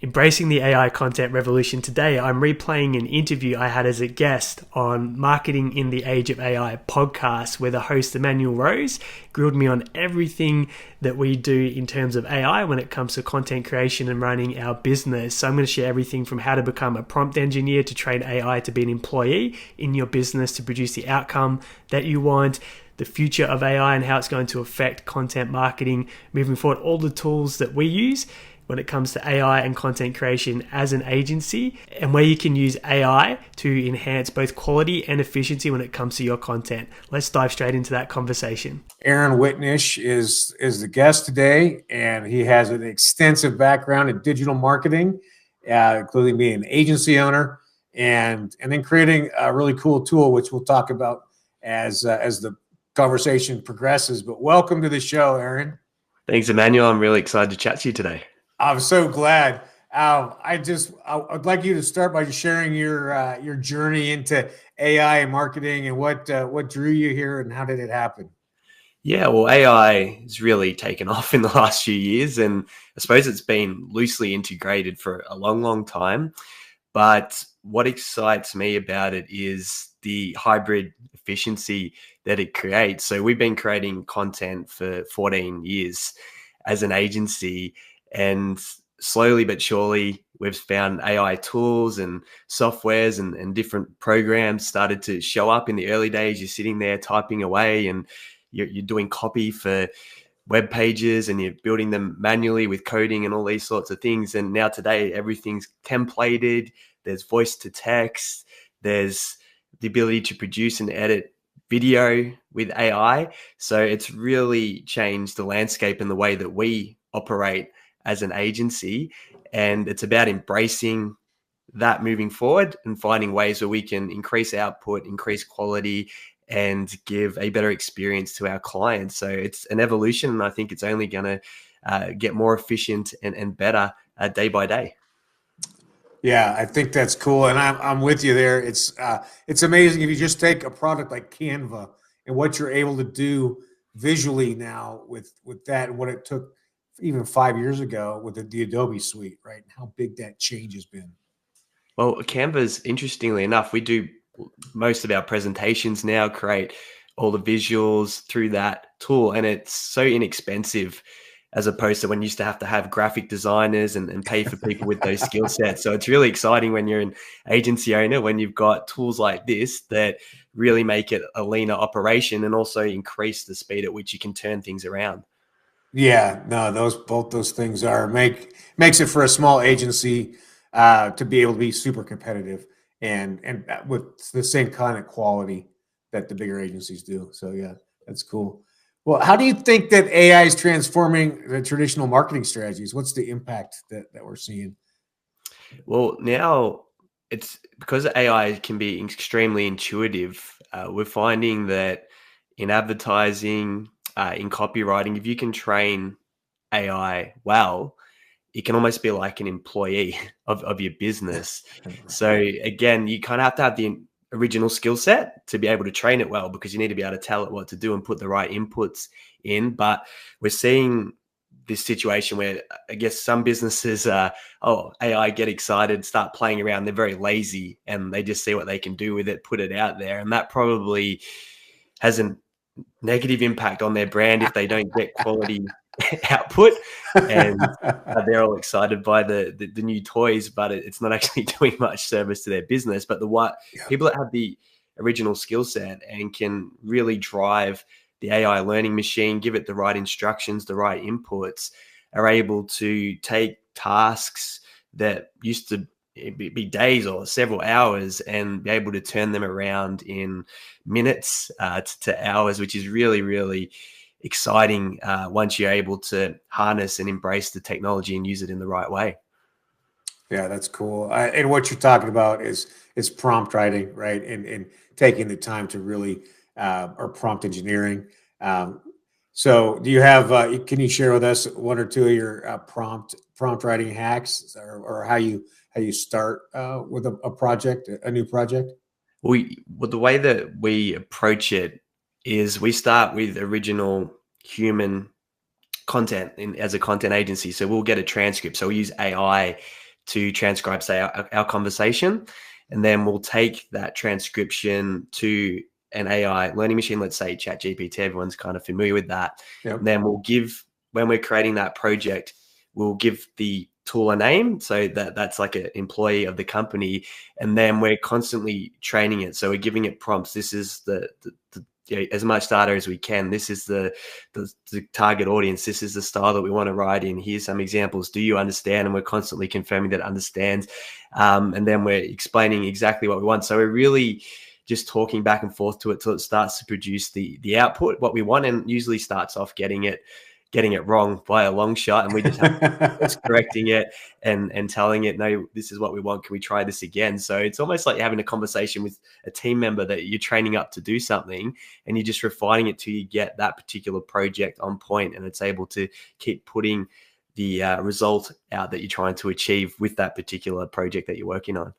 Embracing the AI content revolution. Today, I'm replaying an interview I had as a guest on Marketing in the Age of AI podcast, where the host, Emanuel Rose, grilled me on everything that we do in terms of AI when it comes to content creation and running our business. So I'm going to share everything from how to become a prompt engineer to train AI to be an employee in your business to produce the outcome that you want, the future of AI and how it's going to affect content marketing moving forward, all the tools that we use when it comes to AI and content creation as an agency, and where you can use AI to enhance both quality and efficiency when it comes to your content. Let's dive straight into that conversation. Aaron Whitnish is the guest today, and he has an extensive background in digital marketing, including being an agency owner and then creating a really cool tool, which we'll talk about as the conversation progresses. But welcome to the show, Aaron. Thanks, Emmanuel. I'm really excited to chat to you today. I'm so glad. I'd like you to start by just sharing your journey into AI and marketing and what drew you here and how did it happen? Yeah, well, AI has really taken off in the last few years, and I suppose it's been loosely integrated for a long, long time. But what excites me about it is the hybrid efficiency that it creates. So we've been creating content for 14 years as an agency, and slowly but surely we've found AI tools and softwares and different programs started to show up. In the early days, you're sitting there typing away and you're doing copy for web pages and you're building them manually with coding and all these sorts of things. And now today, everything's templated. There's voice to text. There's the ability to produce and edit video with AI. So it's really changed the landscape and the way that we operate as an agency. And it's about embracing that moving forward and finding ways where we can increase output, increase quality, and give a better experience to our clients. So it's an evolution, and I think it's only going to get more efficient and better day by day. Yeah, I think that's cool, and I'm with you there. It's amazing if you just take a product like Canva and what you're able to do visually now with that, and what it took even 5 years ago with the Adobe suite, right? How big that change has been. Well, Canva's, interestingly enough, we do most of our presentations now, create all the visuals through that tool, and it's so inexpensive as opposed to when you used to have graphic designers and pay for people with those skill sets. So it's really exciting when you're an agency owner, when you've got tools like this that really make it a leaner operation and also increase the speed at which you can turn things around. Yeah, no, both those things makes it for a small agency to be able to be super competitive and with the same kind of quality that the bigger agencies do. So yeah, that's cool. Well, how do you think that AI is transforming the traditional marketing strategies? What's the impact that we're seeing? Well, now it's because AI can be extremely intuitive. We're finding that in advertising, in copywriting, if you can train AI well, it can almost be like an employee of your business. So again, you kind of have to have the original skill set to be able to train it well, because you need to be able to tell it what to do and put the right inputs in. But we're seeing this situation where I guess some businesses, AI, get excited, start playing around. They're very lazy and they just see what they can do with it, put it out there. And that probably has a negative impact on their brand if they don't get quality output. And they're all excited by the new toys, but it's not actually doing much service to their business. But people that have the original skill set and can really drive the AI learning machine, give it the right instructions, the right inputs, are able to take tasks that used to be days or several hours and be able to turn them around in minutes to hours, which is really, really exciting once you're able to harness and embrace the technology and use it in the right way. Yeah, that's cool. And what you're talking about is prompt writing, right? And taking the time to really, or prompt engineering. So do you have, can you share with us one or two of your prompt writing hacks, or how you start with a project, a new project? Well, the way that we approach it is we start with original human content as a content agency. So we'll get a transcript. So we use AI to transcribe, say, our conversation. And then we'll take that transcription to an AI learning machine, let's say ChatGPT, everyone's kind of familiar with that. Yep. And then we'll give, when we're creating that project, we'll give the tool a name, so that's like an employee of the company, and then we're constantly training it. So we're giving it prompts. This is the as much data as we can. This is the target audience. This is the style that we want to write in. Here's some examples. Do you understand? And we're constantly confirming that it understands. And then we're explaining exactly what we want. So we're really just talking back and forth to it till it starts to produce the output, what we want, and usually starts off getting it wrong by a long shot, and we just have to correcting it and telling it, no, this is what we want. Can we try this again? So it's almost like you're having a conversation with a team member that you're training up to do something, and you're just refining it till you get that particular project on point, and it's able to keep putting the result out that you're trying to achieve with that particular project that you're working on.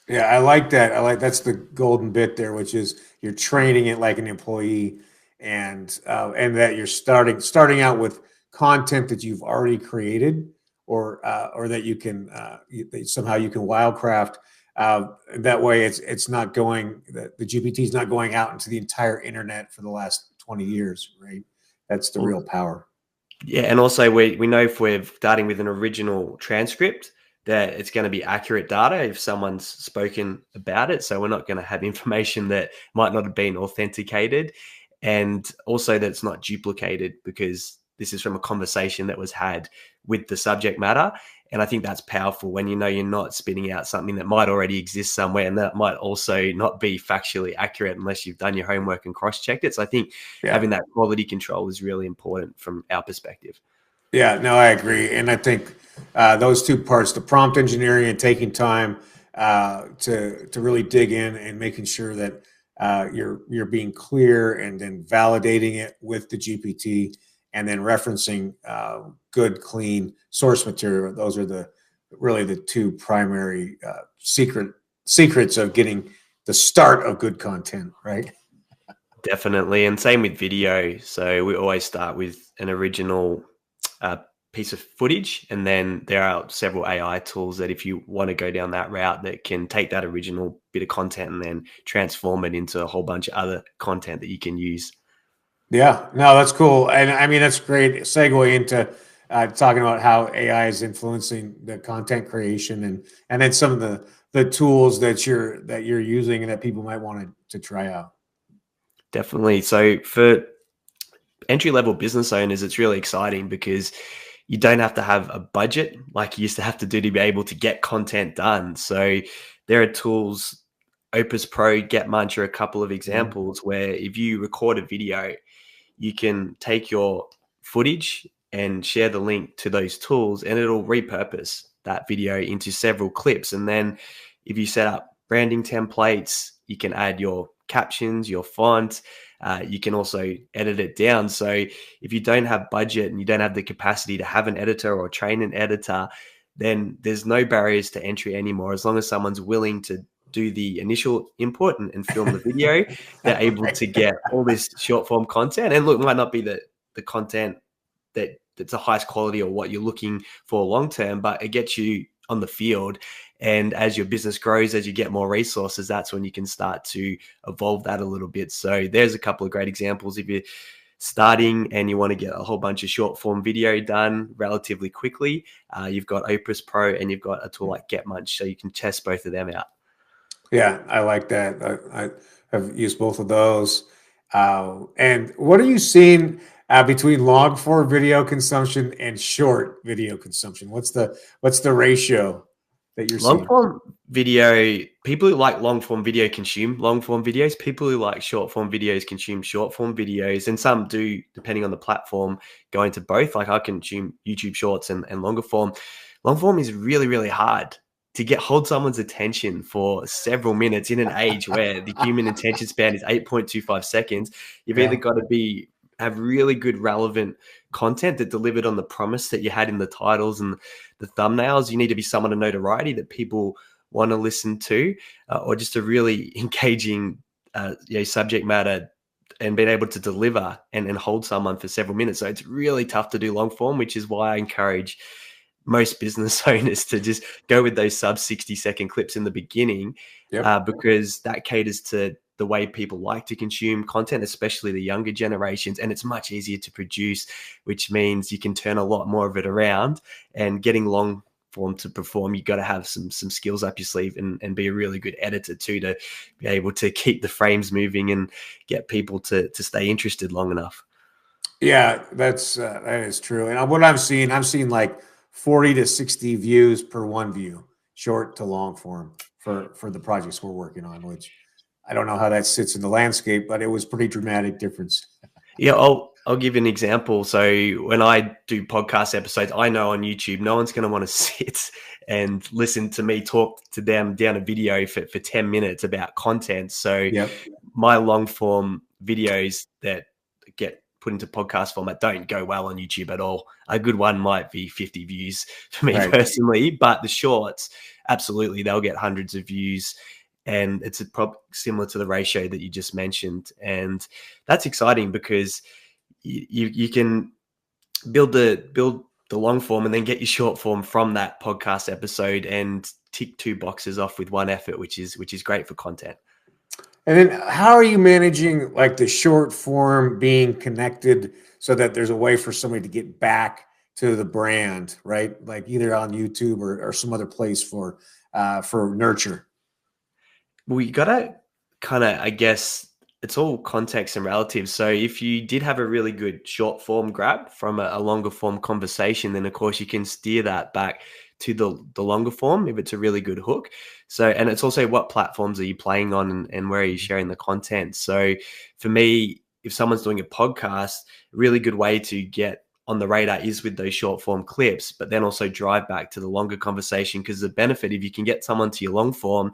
Yeah, I like that. That's the golden bit there, which is you're training it like an employee, and that you're starting out with content that you've already created, or that you can somehow you can wildcraft. That way, it's not going, the GPT is not going out into the entire internet for the last 20 years, right? That's the real power. Yeah, and also we know if we're starting with an original transcript, that it's going to be accurate data if someone's spoken about it. So we're not going to have information that might not have been authenticated, and also that it's not duplicated, because this is from a conversation that was had with the subject matter. And I think that's powerful when you know you're not spitting out something that might already exist somewhere, and that might also not be factually accurate unless you've done your homework and cross-checked it. So I think having that quality control is really important from our perspective. Yeah, no, I agree. And I think those two parts, the prompt engineering and taking time to really dig in and making sure that you're being clear, and then validating it with the GPT, and then referencing good, clean source material. Those are really the two primary secrets of getting the start of good content, right? Definitely. And same with video. So we always start with an original piece of footage, and then there are several AI tools that, if you want to go down that route, that can take that original bit of content and then transform it into a whole bunch of other content that you can use. Yeah, no, that's cool. And I mean, that's great segue into talking about how AI is influencing the content creation, and then some of the tools that you're using and that people might want to try out. Definitely. So for entry-level business owners, it's really exciting because you don't have to have a budget like you used to have to do to be able to get content done. So there are tools, Opus Pro, Get Munch are a couple of examples where if you record a video, you can take your footage and share the link to those tools, and it'll repurpose that video into several clips. And then if you set up branding templates, you can add your captions, your font. You can also edit it down. So if you don't have budget and you don't have the capacity to have an editor or train an editor, then there's no barriers to entry anymore. As long as someone's willing to do the initial input and film the video, they're able to get all this short form content. And look, it might not be the content that's the highest quality or what you're looking for long term, but it gets you on the field. And as your business grows, as you get more resources, that's when you can start to evolve that a little bit. So there's a couple of great examples. If you're starting and you want to get a whole bunch of short form video done relatively quickly, you've got Opus Pro and you've got a tool like Get Munch, so you can test both of them out. Yeah, I like that. I have used both of those. And what are you seeing between long form video consumption and short video consumption? What's the ratio that you're seeing? Long form video, people who like long form video consume long form videos. People who like short form videos consume short form videos, and some do, depending on the platform, go into both. Like I consume YouTube Shorts and longer form. Long form is really, really hard to hold someone's attention for several minutes in an age where the human attention span is 8.25 seconds. You've either got to have really good relevant content that delivered on the promise that you had in the titles and the thumbnails. You need to be someone of notoriety that people want to listen to, or just a really engaging subject matter, and being able to deliver and hold someone for several minutes. So it's really tough to do long form, which is why I encourage most business owners to just go with those sub 60-second clips in the beginning, Yep. because that caters to the way people like to consume content, especially the younger generations, and it's much easier to produce, which means you can turn a lot more of it around. And getting long form to perform, you've got to have some skills up your sleeve and be a really good editor too, to be able to keep the frames moving and get people to stay interested long enough. Yeah, that is true. And what I'm seeing like 40 to 60 views per one view, short to long form for the projects we're working on, which I don't know how that sits in the landscape, but it was pretty dramatic difference. Yeah, I'll give you an example. So when I do podcast episodes, I know on YouTube, no one's going to want to sit and listen to me talk to them down a video for 10 minutes about content. So Yep. my long form videos that get put into podcast format don't go well on YouTube at all. A good one might be 50 views for me Right. personally, but the shorts, absolutely, they'll get hundreds of views. And it's similar to the ratio that you just mentioned. And that's exciting because you can build the long form and then get your short form from that podcast episode and tick two boxes off with one effort, which is great for content. And then how are you managing like the short form being connected so that there's a way for somebody to get back to the brand, right? Like either on YouTube or some other place for nurture. Well, you gotta kind of, I guess, it's all context and relative. So if you did have a really good short form grab from a longer form conversation, then of course you can steer that back to the longer form if it's a really good hook. So, and it's also what platforms are you playing on and where are you sharing the content. So for me, if someone's doing a podcast, a really good way to get on the radar is with those short form clips, but then also drive back to the longer conversation, because the benefit, if you can get someone to your long form,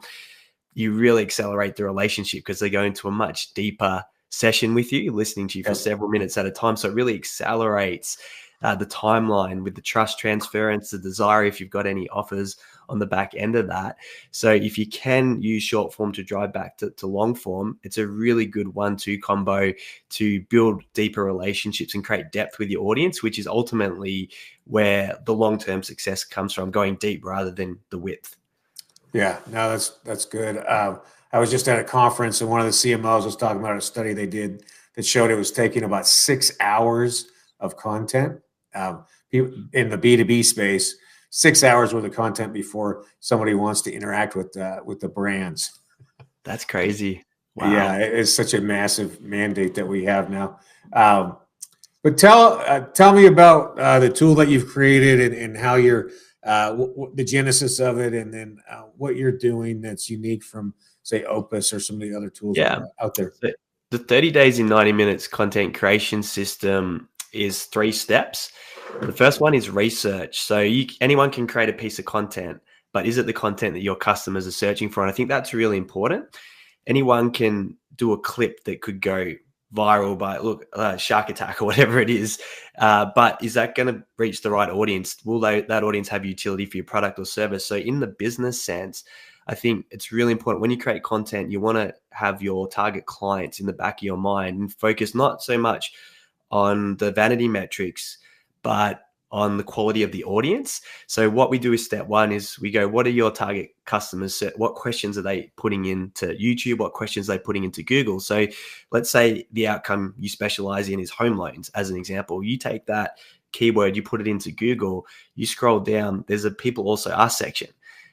you really accelerate the relationship because they go into a much deeper session with you, listening to you for Yep. several minutes at a time. So it really accelerates the timeline with the trust transference, the desire, if you've got any offers on the back end of that. So if you can use short form to drive back to long form, it's a really good 1-2 combo to build deeper relationships and create depth with your audience, which is ultimately where the long-term success comes from, going deep rather than the width. Yeah, no, that's good. I was just at a conference and one of the CMOs was talking about a study they did that showed it was taking about 6 hours of content in the B2B space, 6 hours worth of content before somebody wants to interact with the brands. That's crazy. Yeah, Wow. it's such a massive mandate that we have now. But tell me about the tool that you've created and how you're the genesis of it, and then what you're doing that's unique from, say, Opus or some of the other tools Yeah. out there. So the 30 days in 90 minutes content creation system is 3 steps. The first one is research. So anyone can create a piece of content, but is it the content that your customers are searching for? And I think that's really important. Anyone can do a clip that could go viral by shark attack or whatever it is, but is that going to reach the right audience? Will that audience have utility for your product or service? So in the business sense, I think it's really important when you create content, you want to have your target clients in the back of your mind and focus not so much on the vanity metrics, but on the quality of the audience. So what we do is step one is we go, what are your target customers? What questions are they putting into YouTube? What questions are they putting into Google? So let's say the outcome you specialize in is home loans, as an example. You take that keyword, you put it into Google, you scroll down, there's a people also ask section,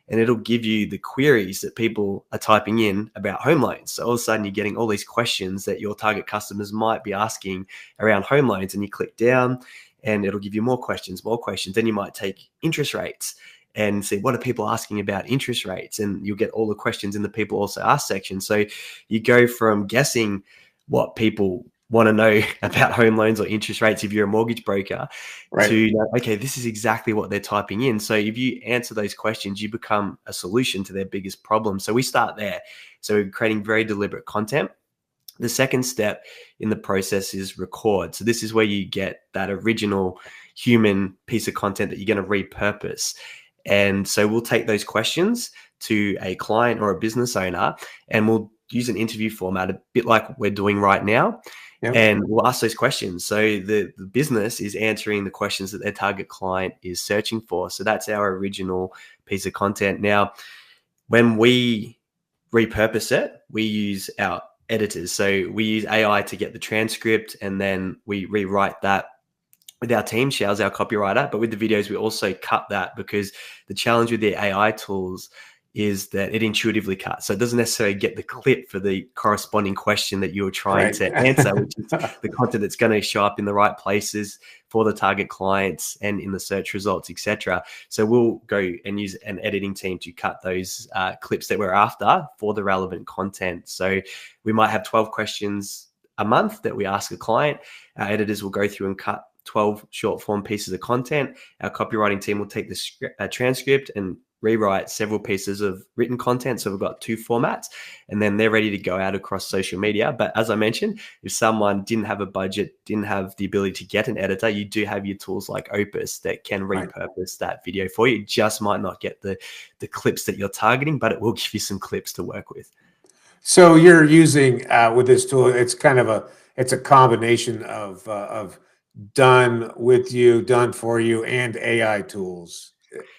and it'll give you the queries that people are typing in about home loans. So all of a sudden you're getting all these questions that your target customers might be asking around home loans, and you click down and it'll give you more questions. Then you might take interest rates and see what are people asking about interest rates, and you'll get all the questions in the people also ask section. So you go from guessing what people want to know about home loans or interest rates if you're a mortgage broker, Right. to okay, this is exactly what they're typing in. So if you answer those questions, you become a solution to their biggest problem. So we start there. So we're creating very deliberate content. The second step in the process is record. So this is where you get that original human piece of content that you're going to repurpose. And so we'll take those questions to a client or a business owner, and we'll use an interview format, a bit like we're doing right now. Yep. and we'll ask those questions. So the business is answering the questions that their target client is searching for. So that's our original piece of content. Now, when we repurpose it, we use our editors. So we use AI to get the transcript, and then we rewrite that with our team. Shell's our copywriter, but with the videos, we also cut that, because the challenge with the AI tools is that it intuitively cuts. So it doesn't necessarily get the clip for the corresponding question that you were trying Right. to answer, which is the content that's going to show up in the right places for the target clients and in the search results, etc. So we'll go and use an editing team to cut those clips that we're after for the relevant content. So we might have 12 questions a month that we ask a client. Our editors will go through and cut 12 short form pieces of content. Our copywriting team will take the transcript and rewrite several pieces of written content. So we've got 2 formats, and then they're ready to go out across social media. But as I mentioned, if someone didn't have a budget, didn't have the ability to get an editor, you do have your tools like Opus that can repurpose that video for you. It just might not get the clips that you're targeting, but it will give you some clips to work with. So you're using with this tool, it's kind of it's a combination of done with you, done for you, and AI tools.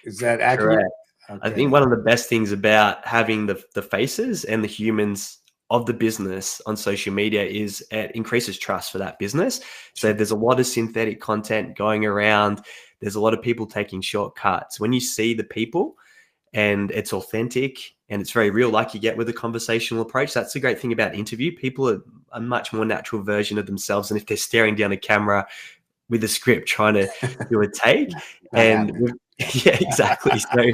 Is that accurate? Correct. I Okay. think one of the best things about having the faces and the humans of the business on social media is it increases trust for that business. So there's a lot of synthetic content going around. There's a lot of people taking shortcuts. When you see the people and it's authentic and it's very real, like you get with a conversational approach, that's the great thing about interview. People are a much more natural version of themselves than if they're staring down a camera with a script trying to do a take. That And happens. yeah, exactly. So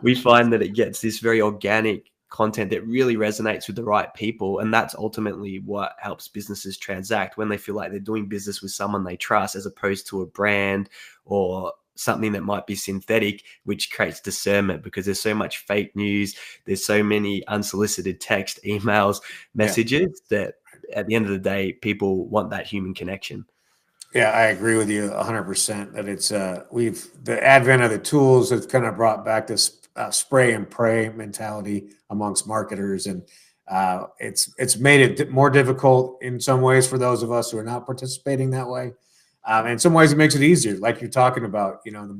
we find that it gets this very organic content that really resonates with the right people. And that's ultimately what helps businesses transact when they feel like they're doing business with someone they trust, as opposed to a brand or something that might be synthetic, which creates discernment, because there's so much fake news. There's so many unsolicited text, emails, messages that at the end of the day, people want that human connection. Yeah, I agree with you 100% that it's the advent of the tools has kind of brought back this spray and pray mentality amongst marketers, and it's made it more difficult in some ways for those of us who are not participating that way. In some ways, it makes it easier, like you're talking about. You know, the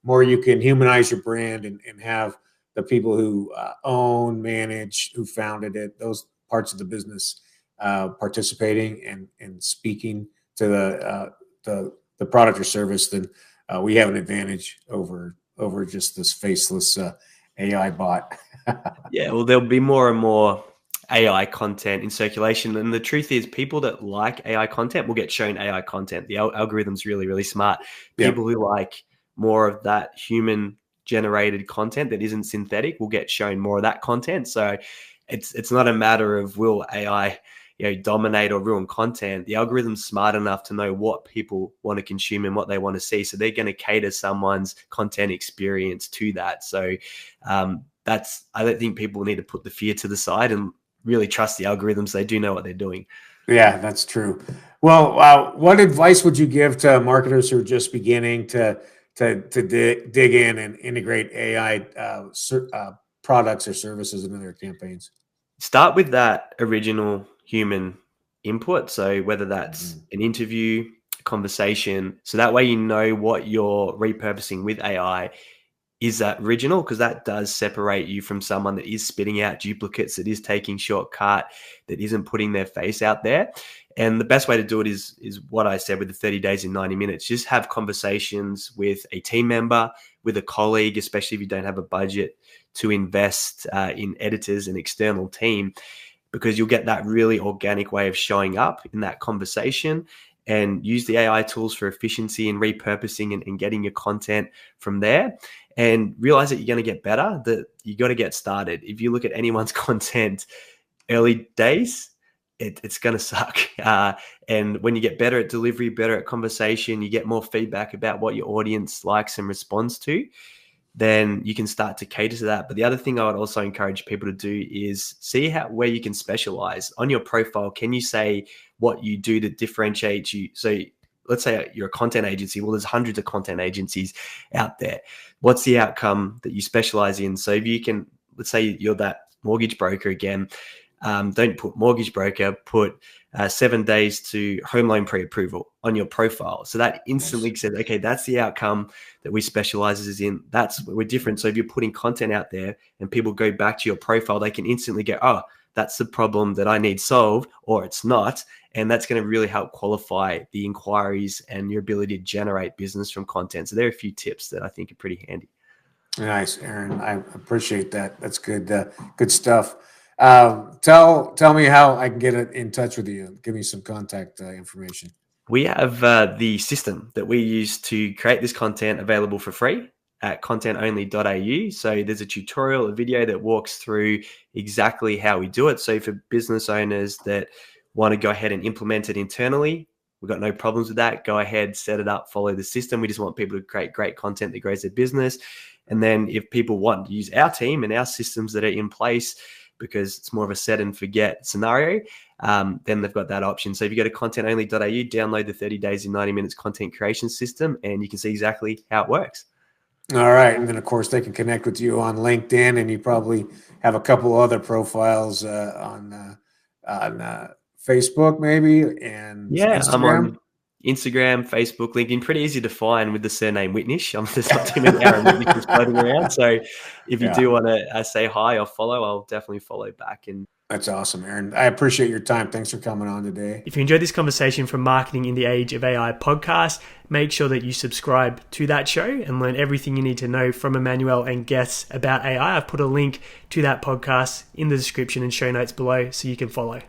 more you can humanize your brand and have the people who own, manage, who founded it, those parts of the business participating and speaking to the product or service, then we have an advantage over just this faceless AI bot. Yeah, well, there'll be more and more AI content in circulation. And the truth is, people that like AI content will get shown AI content. The algorithm's really, really smart. Yep. People who like more of that human generated content that isn't synthetic will get shown more of that content. So it's not a matter of will AI dominate or ruin content. The algorithm's smart enough to know what people want to consume and what they want to see. So they're going to cater someone's content experience to that. So I don't think people need to put the fear to the side and really trust the algorithms. They do know what they're doing. Yeah, that's true. Well, what advice would you give to marketers who are just beginning to dig in and integrate AI products or services into their campaigns? Start with that original human input. So whether that's an interview, a conversation, so that way you know what you're repurposing with AI is that original, because that does separate you from someone that is spitting out duplicates, that is taking shortcut, that isn't putting their face out there. And the best way to do it is what I said with the 30 days in 90 minutes. Just have conversations with a team member, with a colleague, especially if you don't have a budget to invest in editors and external team, because you'll get that really organic way of showing up in that conversation. And use the AI tools for efficiency and repurposing and getting your content from there. And realize that you're going to get better, that you got to get started. If you look at anyone's content early days, it's going to suck. And when you get better at delivery, better at conversation, you get more feedback about what your audience likes and responds to, then you can start to cater to that. But the other thing I would also encourage people to do is see where you can specialize. On your profile, can you say what you do to differentiate you? So let's say you're a content agency. Well, there's hundreds of content agencies out there. What's the outcome that you specialize in? So if you can, let's say you're that mortgage broker again, don't put mortgage broker, put 7 days to home loan pre-approval on your profile. So that instantly says, okay, that's the outcome that we specializes in. That's what we're different. So if you're putting content out there and people go back to your profile, they can instantly go, oh, that's the problem that I need solved, or it's not. And that's going to really help qualify the inquiries and your ability to generate business from content. So there are a few tips that I think are pretty handy. Nice, Aaron. I appreciate that. That's good. Good stuff. Tell me how I can get in touch with you. Give me some contact information. We have the system that we use to create this content available for free at contentonly.au. So there's a tutorial, a video that walks through exactly how we do it. So for business owners that want to go ahead and implement it internally, we've got no problems with that. Go ahead, set it up, follow the system. We just want people to create great content that grows their business. And then if people want to use our team and our systems that are in place, because it's more of a set and forget scenario, then they've got that option. So if you go to contentonly.au, download the 30 days in 90 minutes content creation system, and you can see exactly how it works. All right. And then, of course, they can connect with you on LinkedIn, and you probably have a couple other profiles on Facebook maybe, and Instagram. I'm on Instagram, Facebook, LinkedIn. Pretty easy to find with the surname Whitnish. There's not too many Aaron Whitnishes floating around. So if you do want to say hi or follow, I'll definitely follow back. And that's awesome, Aaron. I appreciate your time. Thanks for coming on today. If you enjoyed this conversation from Marketing in the Age of AI podcast, make sure that you subscribe to that show and learn everything you need to know from Emanuel and guests about AI. I've put a link to that podcast in the description and show notes below so you can follow.